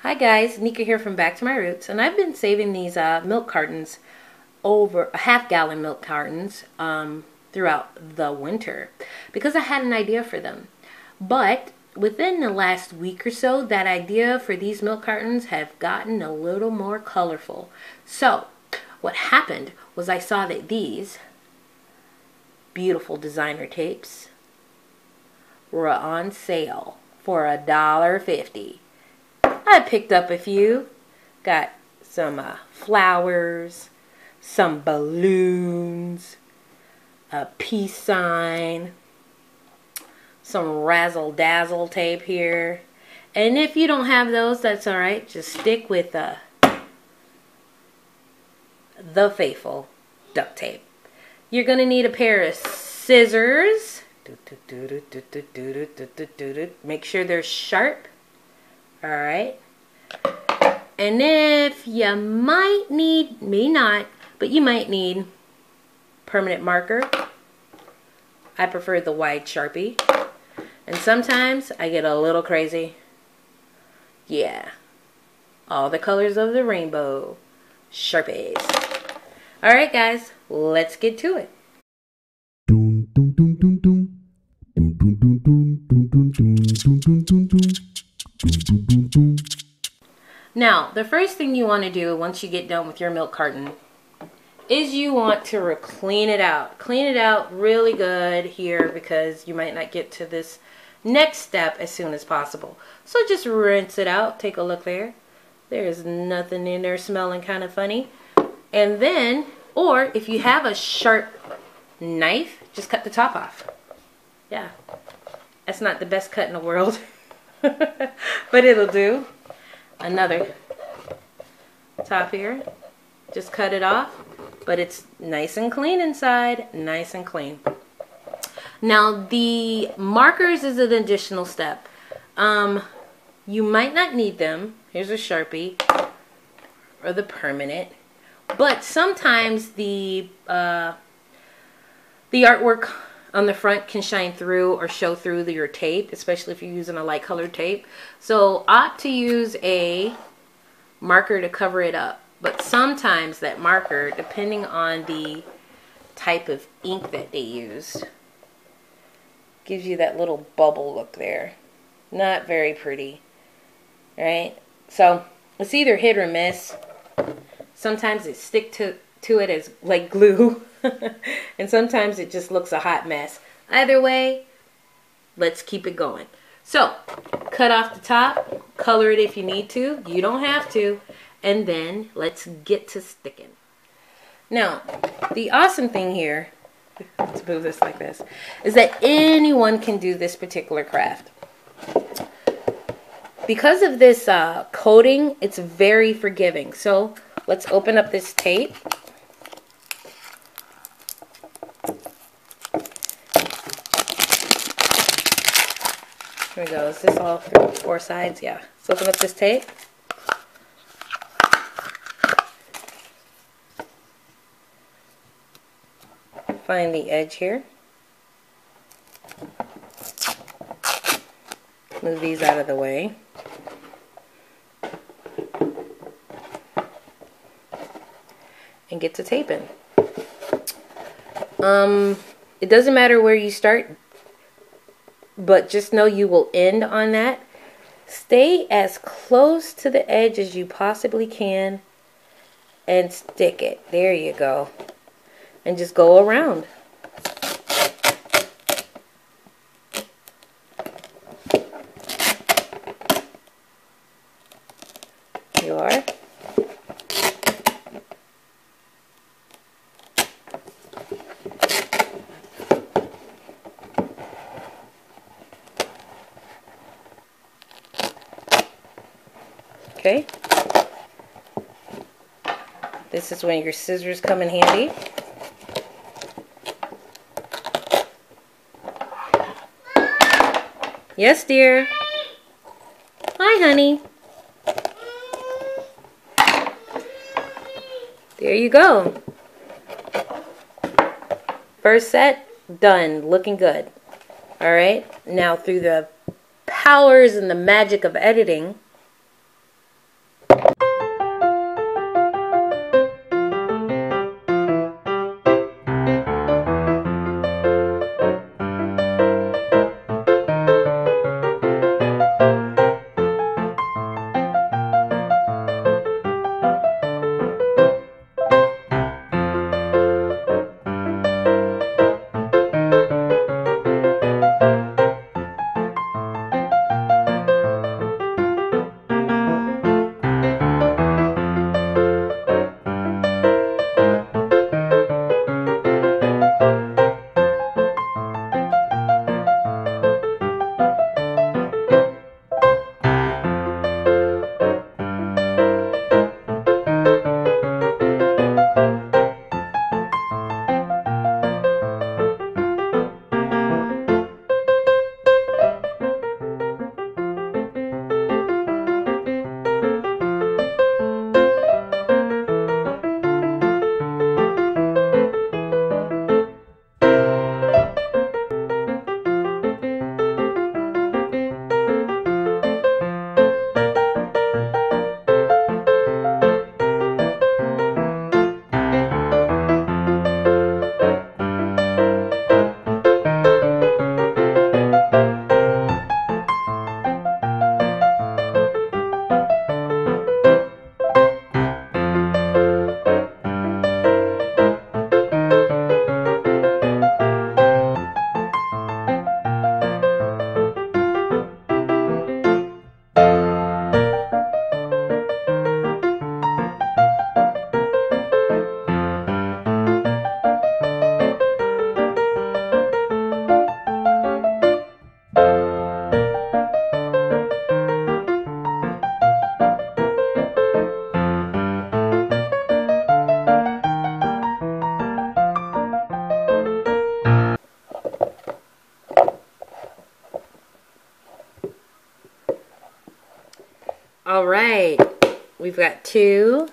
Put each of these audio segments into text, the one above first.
Hi guys, Nika here from Back to My Roots, and I've been saving these milk cartons, over half-gallon milk cartons, throughout the winter because I had an idea for them. But within the last week or so, that idea for these milk cartons have gotten a little more colorful. So what happened was I saw that these beautiful designer tapes were on sale for $1.50. I picked up a few, got some flowers, some balloons, a peace sign, some razzle-dazzle tape here. And if you don't have those, that's alright. Just stick with the faithful duct tape. You're going to need a pair of scissors. Make sure they're sharp. Alright. And if you might need, may not, but you might need permanent marker. I prefer the wide Sharpie. And sometimes I get a little crazy. Yeah. All the colors of the rainbow. Sharpies. Alright guys, let's get to it. Now, the first thing you want to do once you get done with your milk carton is you want to clean it out. Clean it out really good here because you might not get to this next step as soon as possible. So just rinse it out. Take a look there. There's nothing in there smelling kind of funny. And then, or if you have a sharp knife, just cut the top off. Yeah, that's not the best cut in the world, but it'll do. Another top here, just cut it off, but it's nice and clean inside, nice and clean. Now the markers is an additional step. You might not need them. Here's a Sharpie or the permanent, but sometimes the artwork on the front can shine through or show through your tape, especially if you're using a light colored tape. So opt to use a marker to cover it up. But sometimes that marker, depending on the type of ink that they used, gives you that little bubble look there. Not very pretty, right? So it's either hit or miss. Sometimes it sticks to it as like glue. And sometimes it just looks a hot mess. Either way, let's keep it going. So, cut off the top, color it if you need to. You don't have to. And then, let's get to sticking. Now, the awesome thing here, let's move this like this, is that anyone can do this particular craft. Because of this coating, it's very forgiving. So, let's open up this tape. Here we go. Is this all through 4 sides? Yeah. Let's open up this tape. Find the edge here. Move these out of the way. And get to taping. It doesn't matter where you start, but just know you will end on that. Stay as close to the edge as you possibly can and stick it. There you go. And just go around. You are. Okay. This is when your scissors come in handy. Yes, dear. Hi, honey. There you go. First set, done. Looking good. Alright, now through the powers and the magic of editing, All right, we've got 2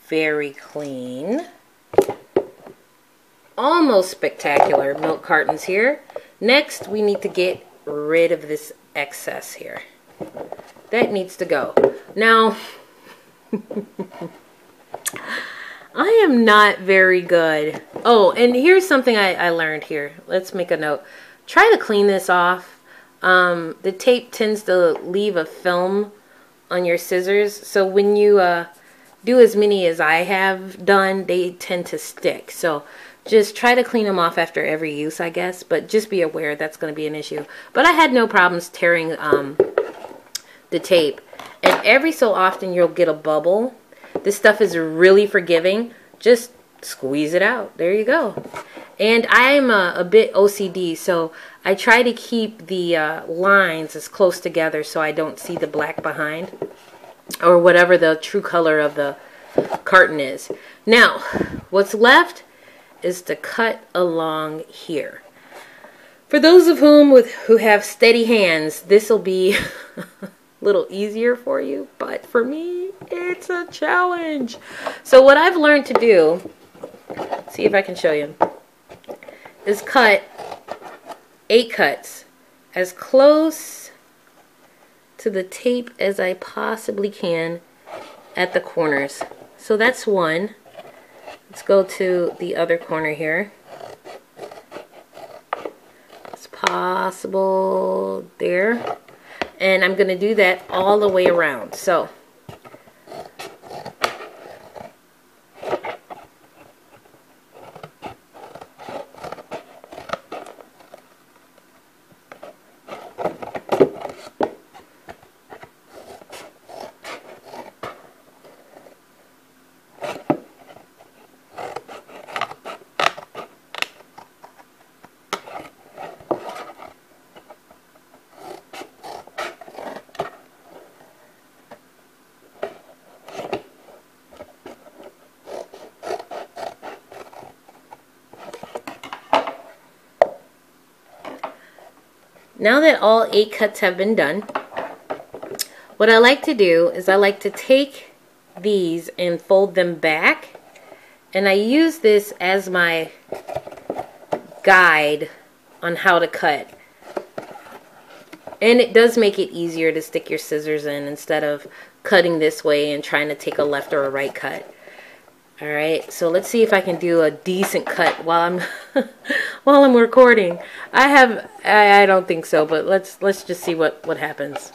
very clean, almost spectacular milk cartons here. Next, we need to get rid of this excess here. That needs to go. Now, I am not very good. Oh, and here's something I learned here. Let's make a note. Try to clean this off. The tape tends to leave a film on your scissors. So when you do as many as I have done, they tend to stick. So just try to clean them off after every use, I guess. But just be aware that's going to be an issue. But I had no problems tearing the tape. And every so often you'll get a bubble. This stuff is really forgiving. Just squeeze it out. There you go. And I'm a bit OCD, so I try to keep the lines as close together so I don't see the black behind, or whatever the true color of the carton is. Now, what's left is to cut along here. For those of who have steady hands, this will be a little easier for you, but for me, it's a challenge. So what I've learned to do, see if I can show you, is cut 8 cuts as close to the tape as I possibly can at the corners. So that's 1. Let's go to the other corner here. It's possible there. And I'm going to do that all the way around. So now that all 8 cuts have been done, what I like to do is I like to take these and fold them back, and I use this as my guide on how to cut. And it does make it easier to stick your scissors in instead of cutting this way and trying to take a left or a right cut. Alright, so let's see if I can do a decent cut while I'm while I'm recording. I don't think so, but let's just see what happens.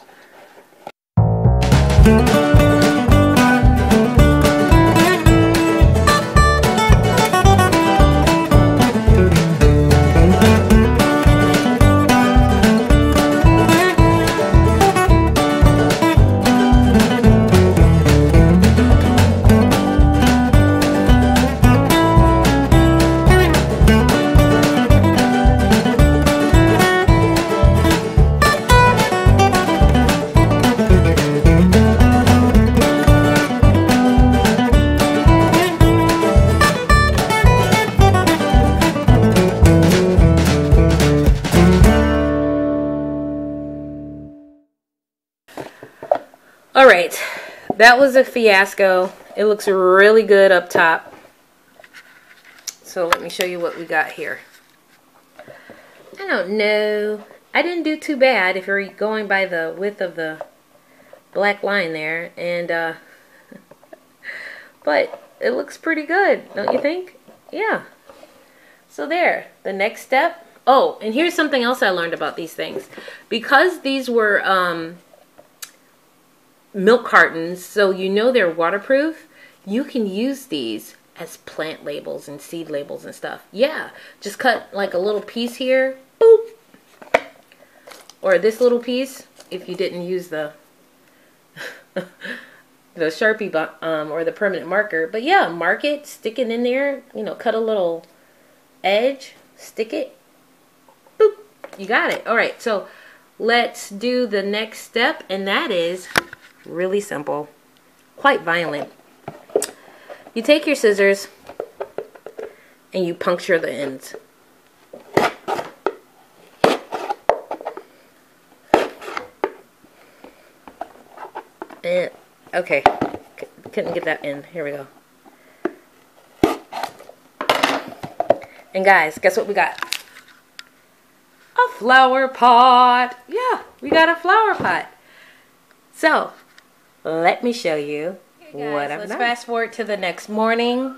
Alright, that was a fiasco. It looks really good up top. So let me show you what we got here. I don't know. I didn't do too bad if you're going by the width of the black line there. And but it looks pretty good, don't you think? Yeah. So there, the next step. Oh, and here's something else I learned about these things. Because these were milk cartons, so you know they're waterproof, you can use these as plant labels and seed labels and stuff. Yeah, just cut like a little piece here, boop, or this little piece if you didn't use the the Sharpie or the permanent marker. But yeah, mark it, stick it in there, you know, cut a little edge, stick it, boop, you got it. All right, so let's do the next step, and that is really simple, quite violent. You take your scissors and you puncture the ends. Okay, couldn't get that in. Here we go. And guys, guess what we got? A flower pot. Yeah, we got a flower pot. So, let me show you what I've done. Let's fast forward to the next morning,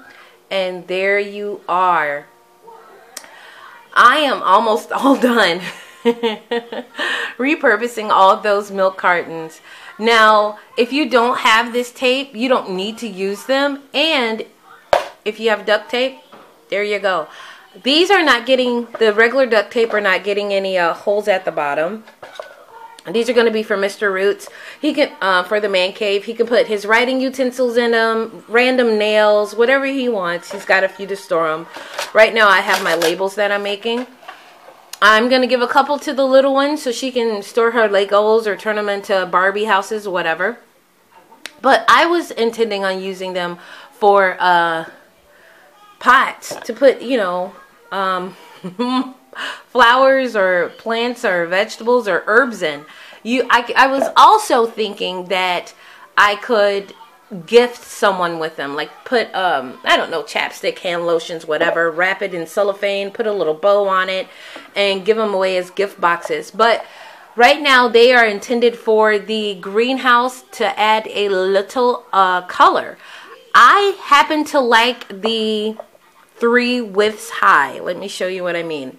and there you are. I am almost all done repurposing all of those milk cartons. Now, if you don't have this tape, you don't need to use them. And if you have duct tape, there you go. These are not getting, the regular duct tape are not getting any holes at the bottom. These are going to be for Mr. Roots. He can, for the man cave, he can put his writing utensils in them, random nails, whatever he wants. He's got a few to store them. Right now I have my labels that I'm making. I'm going to give a couple to the little one so she can store her Legos or turn them into Barbie houses, whatever. But I was intending on using them for pots to put, you know, flowers or plants or vegetables or herbs in. I was also thinking that I could gift someone with them, like put I don't know, chapstick, hand lotions, whatever, wrap it in cellophane, put a little bow on it, and give them away as gift boxes. But right now they are intended for the greenhouse to add a little color. I happen to like the 3 widths high. Let me show you what I mean.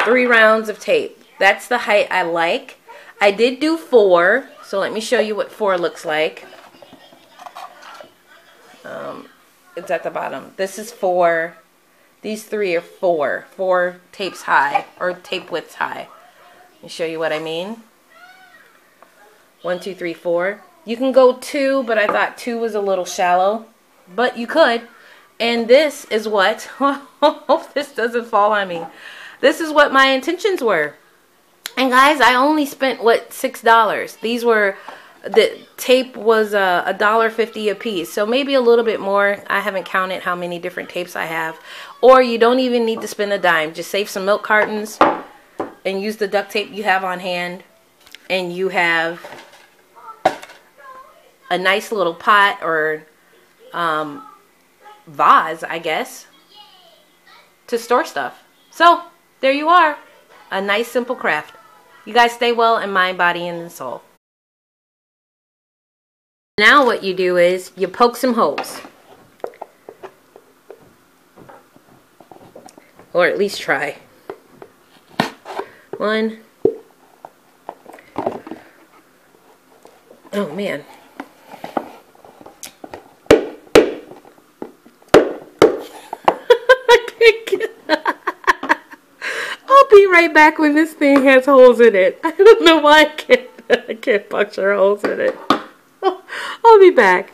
3 rounds of tape. That's the height I like. I did do 4, so let me show you what 4 looks like. It's at the bottom. This is 4. These 3 are 4. 4 tapes high, or tape widths high. Let me show you what I mean. 1, 2, 3, 4. You can go 2, but I thought 2 was a little shallow. But you could. And this is what, hope this doesn't fall on me. This is what my intentions were. And guys, I only spent, what, $6. These were, the tape was $1.50 a piece. So maybe a little bit more. I haven't counted how many different tapes I have. Or you don't even need to spend a dime. Just save some milk cartons and use the duct tape you have on hand. And you have a nice little pot or vase, I guess, to store stuff. So, there you are. A nice simple craft. You guys stay well in mind, body, and soul. Now what you do is you poke some holes. Or at least try. 1. Oh man. I'll be right back when this thing has holes in it. I don't know why I can't puncture holes in it. I'll be back.